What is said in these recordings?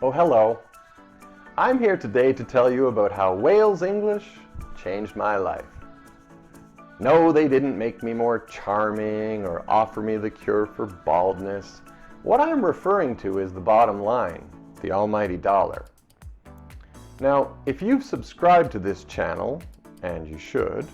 Oh, hello. I'm here today to tell you about how Wales English changed my life. No, they didn't make me more charming or offer me the cure for baldness. What I'm referring to is the bottom line, the almighty dollar. Now, if you've subscribed to this channel, and you should,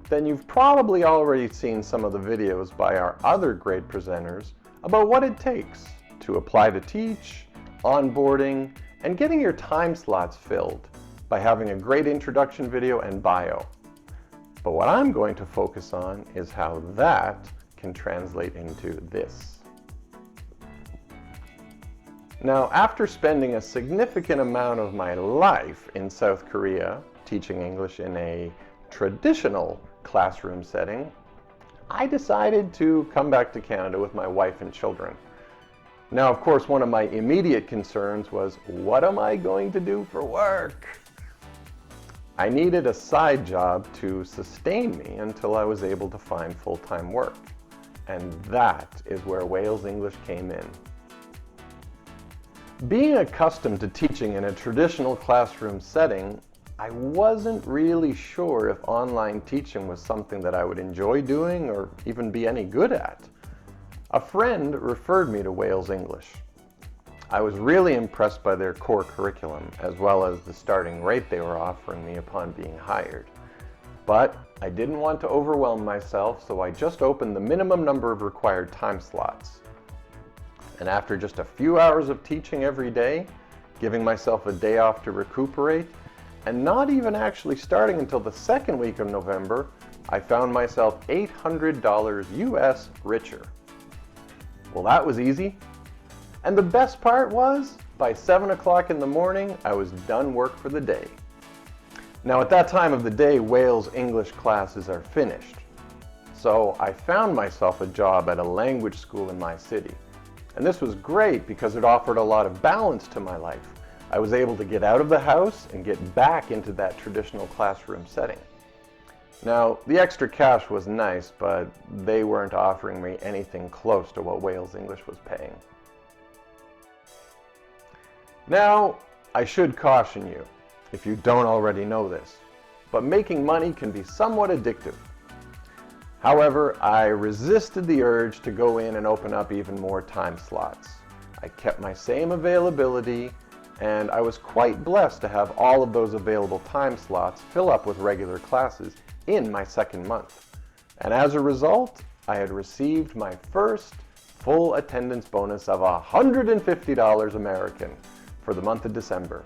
then you've probably already seen some of the videos by our other great presenters about what it takes to apply to teach, onboarding, and getting your time slots filled by having a great introduction video and bio. But what I'm going to focus on is how that can translate into this. Now, after spending a significant amount of my life in South Korea teaching English in a traditional classroom setting, I decided to come back to Canada with my wife and children. Now, of course, one of my immediate concerns was, what am I going to do for work? I needed a side job to sustain me until I was able to find full-time work. And that is where Wales English came in. Being accustomed to teaching in a traditional classroom setting, I wasn't really sure if online teaching was something that I would enjoy doing or even be any good at. A friend referred me to Wales English. I was really impressed by their core curriculum, as well as the starting rate they were offering me upon being hired. But I didn't want to overwhelm myself, so I just opened the minimum number of required time slots. And after just a few hours of teaching every day, giving myself a day off to recuperate, and not even actually starting until the second week of November, I found myself $800 US richer. Well, that was easy. And the best part was, by 7 o'clock in the morning, I was done work for the day. Now, at that time of the day, Wales English classes are finished. So I found myself a job at a language school in my city. And this was great because it offered a lot of balance to my life. I was able to get out of the house and get back into that traditional classroom setting. Now, the extra cash was nice, but they weren't offering me anything close to what Wales English was paying. Now, I should caution you, if you don't already know this, but making money can be somewhat addictive. However, I resisted the urge to go in and open up even more time slots. I kept my same availability, and I was quite blessed to have all of those available time slots fill up with regular classes in my second month. And as a result, I had received my first full attendance bonus of $150 American for the month of December.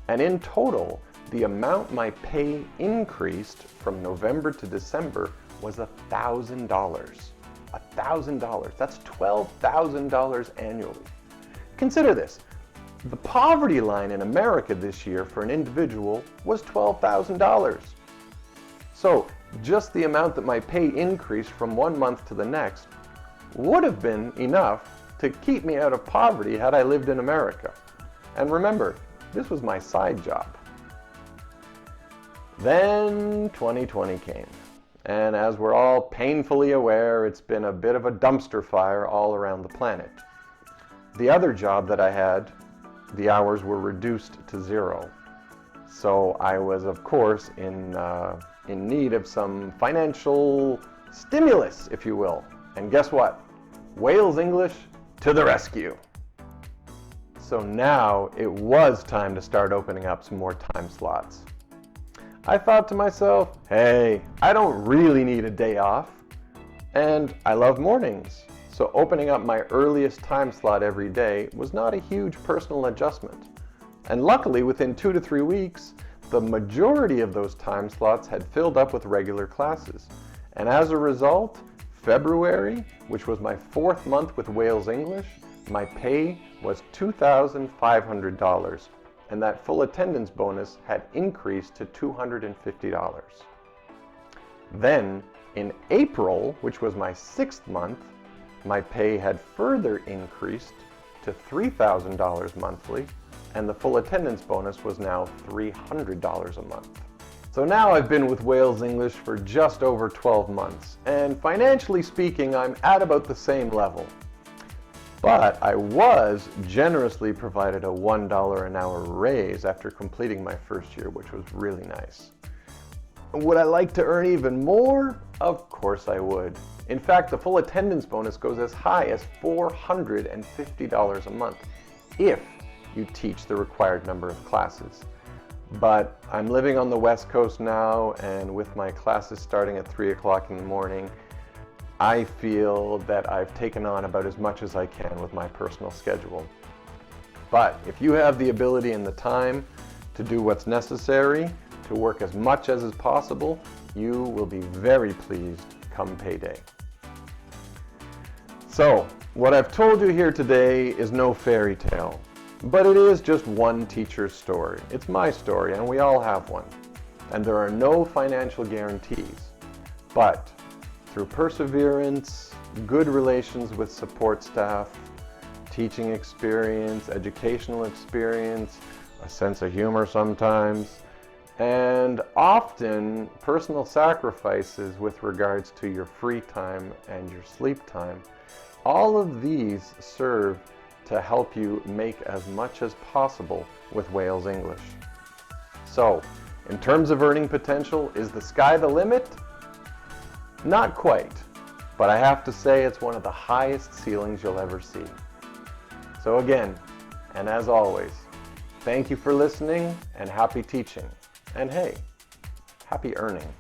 And in total, the amount my pay increased from November to December was $1,000. $1,000. That's $12,000 annually. Consider this. The poverty line in America this year for an individual was $12,000. So just the amount that my pay increased from one month to the next would have been enough to keep me out of poverty had I lived in America. And remember, this was my side job. Then 2020 came. And as we're all painfully aware, it's been a bit of a dumpster fire all around the planet. The other job that I had, the hours were reduced to 0. So I was, of course, in need of some financial stimulus, if you will. And guess what? Wales English to the rescue. So now it was time to start opening up some more time slots. I thought to myself, hey, I don't really need a day off, and I love mornings. So opening up my earliest time slot every day was not a huge personal adjustment. And luckily, within 2 to 3 weeks, the majority of those time slots had filled up with regular classes. And as a result, February, which was my 4th month with Wales English, my pay was $2,500. And that full attendance bonus had increased to $250. Then, in April, which was my 6th month, my pay had further increased to $3,000 monthly, and the full attendance bonus was now $300 a month. So now I've been with Wales English for just over 12 months, and financially speaking, I'm at about the same level. But I was generously provided a $1 an hour raise after completing my first year, which was really nice. Would I like to earn even more? Of course I would. In fact, the full attendance bonus goes as high as $450 a month if you teach the required number of classes. But I'm living on the West Coast now, and with my classes starting at 3 o'clock in the morning, I feel that I've taken on about as much as I can with my personal schedule. But if you have the ability and the time to do what's necessary, to work as much as is possible, you will be very pleased come payday. So, what I've told you here today is no fairy tale, but it is just one teacher's story. It's my story, and we all have one. And there are no financial guarantees. But through perseverance, good relations with support staff, teaching experience, educational experience, a sense of humor sometimes, and often personal sacrifices with regards to your free time and your sleep time, all of these serve to help you make as much as possible with Wales English. So, in terms of earning potential, is the sky the limit? Not quite, but I have to say it's one of the highest ceilings you'll ever see. So again, and as always, thank you for listening and happy teaching. And hey, happy earning.